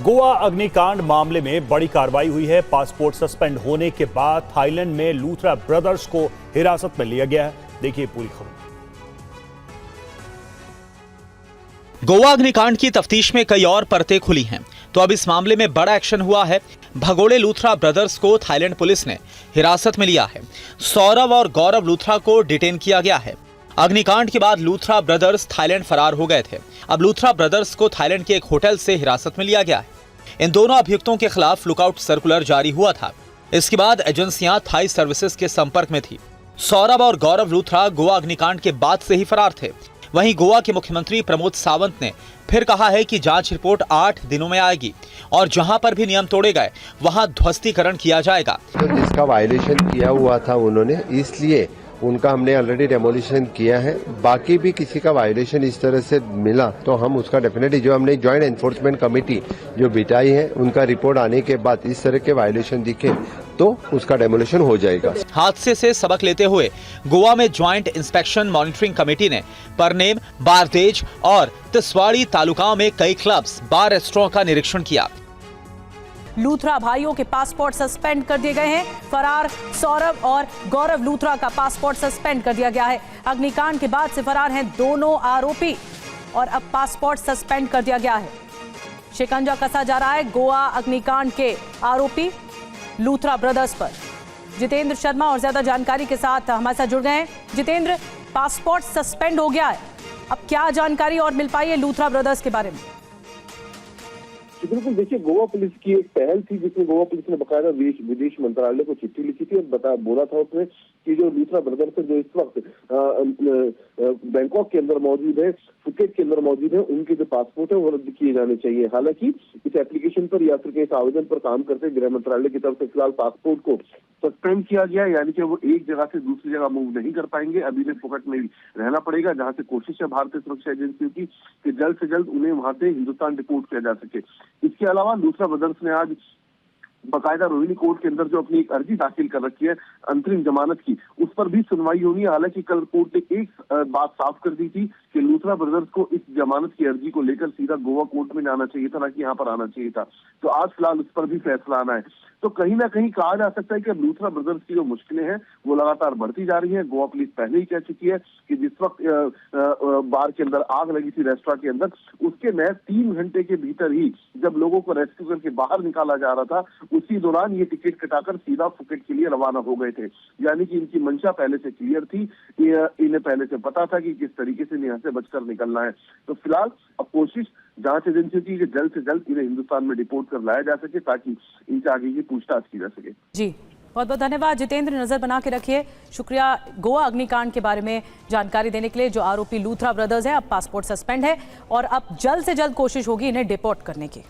गोवा अग्निकांड मामले में बड़ी कार्रवाई हुई है। पासपोर्ट सस्पेंड होने के बाद थाईलैंड में लूथरा ब्रदर्स को हिरासत में लिया गया है। देखिए पूरी खबर। गोवा अग्निकांड की तफ्तीश में कई और परतें खुली हैं, तो अब इस मामले में बड़ा एक्शन हुआ है। भगोड़े लूथरा ब्रदर्स को थाईलैंड पुलिस ने हिरासत में लिया है। सौरभ और गौरव लूथरा को डिटेन किया गया है। अग्निकांड के बाद लूथरा ब्रदर्स थाईलैंड फरार हो गए थे। अब लूथरा ब्रदर्स को थाईलैंड के एक होटल से हिरासत में लिया गया है। इन दोनों अभियुक्तों के खिलाफ लुकआउट सर्कुलर जारी हुआ था। इसके बाद एजेंसियां थाई सर्विसेज के संपर्क में थी। सौरभ और गौरव लूथरा गोवा अग्निकांड के बाद से ही फरार थे। वहीं गोवा के मुख्यमंत्री प्रमोद सावंत ने फिर कहा है कि जांच रिपोर्ट 8 दिनों में आएगी और जहां पर भी नियम तोड़े गए वहां ध्वस्तीकरण किया जाएगा। तो जिसका वायलेशन किया हुआ था उन्होंने, इसलिए उनका हमने ऑलरेडी डेमोलिशन किया है। बाकी भी किसी का वायलेशन इस तरह से मिला तो हम उसका डेफिनेटली, जो हमने ज्वाइंट एनफोर्समेंट कमेटी जो बिठाई है, उनका रिपोर्ट आने के बाद इस तरह के वायलेशन दिखे तो उसका डेमोलिशन हो जाएगा। हादसे से सबक लेते हुए गोवा में ज्वाइंट इंस्पेक्शन मॉनिटरिंग कमेटी ने परनेम, बारदेज और तिसवाड़ी तालुकाओं में कई क्लब्स, बार, रेस्टोरेंट का निरीक्षण किया। लूथरा भाइयों के पासपोर्ट सस्पेंड कर दिए गए हैं। फरार सौरभ और गौरव लूथरा का पासपोर्ट सस्पेंड कर दिया गया है। अग्निकांड के बाद से फरार हैं दोनों आरोपी और अब पासपोर्ट सस्पेंड कर दिया गया है। शिकंजा कसा जा रहा है गोवा अग्निकांड के आरोपी लूथरा ब्रदर्स पर। जितेंद्र शर्मा और ज्यादा जानकारी के साथ हमारे साथ जुड़ गए हैं। जितेंद्र, पासपोर्ट सस्पेंड हो गया है, अब क्या जानकारी और मिल पाई है लूथरा ब्रदर्स के बारे में? बिल्कुल, देखिए, गोवा पुलिस की एक पहल थी जिसमें गोवा पुलिस ने बकायदा विदेश मंत्रालय को चिट्ठी लिखी थी और बोला था उसमें कि जो लूथरा ब्रदर्स है, जो इस वक्त बैंकॉक के अंदर मौजूद है, फुकेट के अंदर मौजूद है, उनके जो पासपोर्ट है वो रद्द किए जाने चाहिए। हालांकि इस एप्लीकेशन पर या फिर इस आवेदन पर काम करते गृह मंत्रालय की तरफ से फिलहाल पासपोर्ट को सस्पेंड किया गया, यानी कि वो एक जगह से दूसरी जगह मूव नहीं कर पाएंगे। अभी भी फुकेट में रहना पड़ेगा, जहां से कोशिश है भारतीय सुरक्षा एजेंसियों की कि जल्द से जल्द उन्हें वहां से हिंदुस्तान डिपोर्ट किया जा सके। इसके अलावा लूथरा ब्रदर्स ने आज बकायदा रोहिणी कोर्ट के अंदर जो अपनी एक अर्जी दाखिल कर रखी है अंतरिम जमानत की, उस पर भी सुनवाई होनी है। हालांकि कल कोर्ट ने एक बात साफ कर दी थी कि लूथरा ब्रदर्स को इस जमानत की अर्जी को लेकर सीधा गोवा कोर्ट में जाना चाहिए था, ना कि यहाँ पर आना चाहिए था। तो आज फिलहाल उस पर भी फैसला आना है। तो कहीं ना कहीं कहा जा सकता है कि अब लूथरा ब्रदर्स की जो मुश्किलें हैं वो लगातार बढ़ती जा रही है। गोवा पुलिस पहले ही कह चुकी है कि जिस वक्त बार के अंदर आग लगी थी, रेस्टोरेंट के अंदर, उसके महज 3 घंटे के भीतर ही जब लोगों को रेस्क्यू करके बाहर निकाला जा रहा था, उसी दौरान ये टिकट कटाकर सीधा फुकेट के लिए रवाना हो गए थे। यानी कि इनकी मंशा पहले से क्लियर थी, इन्हें पहले से पता था कि किस तरीके से यहाँ से बचकर निकलना है। तो फिलहाल अब कोशिश जांच एजेंसियों की कि जल्द से जल्द इन्हें हिंदुस्तान में डिपोर्ट कर लाया जा सके ताकि इनसे आगे की पूछताछ की जा सके। जी, बहुत बहुत धन्यवाद जितेंद्र, नजर बना के रखिए। शुक्रिया गोवा अग्निकांड के बारे में जानकारी देने के लिए। जो आरोपी लूथरा ब्रदर्स है, अब पासपोर्ट सस्पेंड है और अब जल्द से जल्द कोशिश होगी इन्हें डिपोर्ट करने की।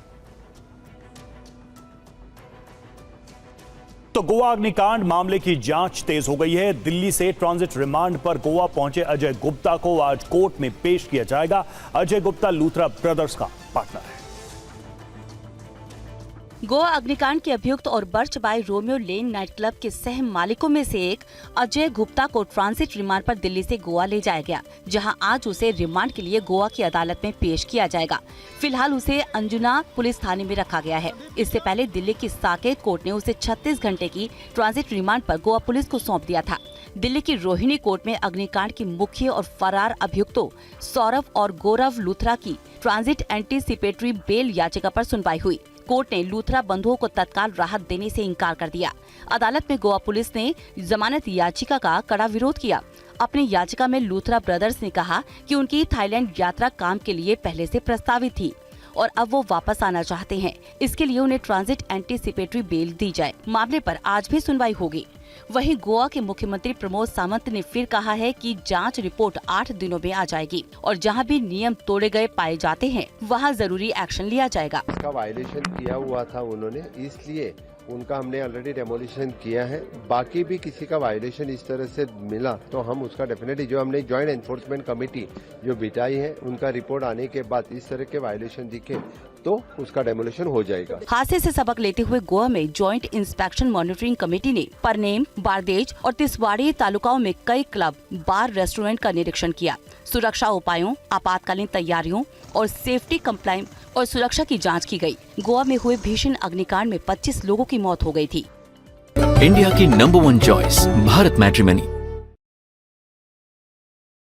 तो गोवा अग्निकांड मामले की जांच तेज हो गई है। दिल्ली से ट्रांजिट रिमांड पर गोवा पहुंचे अजय गुप्ता को आज कोर्ट में पेश किया जाएगा। अजय गुप्ता लूथरा ब्रदर्स का पार्टनर है। गोवा अग्निकांड के अभियुक्त और Birch by Romeo Lane night club के सह मालिकों में से एक अजय गुप्ता को ट्रांजिट रिमांड पर दिल्ली से गोवा ले जाया गया, जहां आज उसे रिमांड के लिए गोवा की अदालत में पेश किया जाएगा। फिलहाल उसे अंजुना पुलिस थाने में रखा गया है। इससे पहले दिल्ली की साकेत कोर्ट ने उसे 36 घंटे की ट्रांजिट रिमांड पर गोवा पुलिस को सौंप दिया था। दिल्ली की रोहिणी कोर्ट में अग्निकांड की मुख्य और फरार अभियुक्तों सौरभ और गौरव लूथरा की ट्रांजिट एंटीसिपेटरी बेल याचिका पर सुनवाई हुई। कोर्ट ने लूथरा बंधुओं को तत्काल राहत देने से इनकार कर दिया। अदालत में गोवा पुलिस ने जमानत याचिका का कड़ा विरोध किया। अपनी याचिका में लूथरा ब्रदर्स ने कहा कि उनकी थाईलैंड यात्रा काम के लिए पहले से प्रस्तावित थी और अब वो वापस आना चाहते हैं। इसके लिए उन्हें ट्रांजिट एंटीसिपेटरी बेल दी जाए। मामले पर आज भी सुनवाई होगी। वहीं गोवा के मुख्यमंत्री प्रमोद सावंत ने फिर कहा है कि जांच रिपोर्ट 8 दिनों में आ जाएगी और जहां भी नियम तोड़े गए पाए जाते हैं वहां जरूरी एक्शन लिया जाएगा। इसका वायलेशन किया हुआ था उन्होंने, इसलिए उनका हमने ऑलरेडी डेमोलिशन किया है। बाकी भी किसी का वायलेशन इस तरह से मिला तो हम उसका डेफिनेटली, जो हमने ज्वाइंट एनफोर्समेंट कमेटी जो बिठाई है, उनका रिपोर्ट आने के बाद इस तरह के वायलेशन दिखे तो उसका डेमोलिशन हो जाएगा। हादसे से सबक लेते हुए गोवा में जॉइंट इंस्पेक्शन मॉनिटरिंग कमेटी ने परनेम, बारदेज और तिसवाड़ी तालुकाओं में कई क्लब, बार, रेस्टोरेंट का निरीक्षण किया। सुरक्षा उपायों, आपातकालीन तैयारियों और सेफ्टी कंप्लाइन और सुरक्षा की जांच की गई। गोवा में हुए भीषण अग्निकांड में 25 लोगों की मौत हो गई थी। इंडिया की नंबर 1 चॉइस भारत मैट्रिमनी।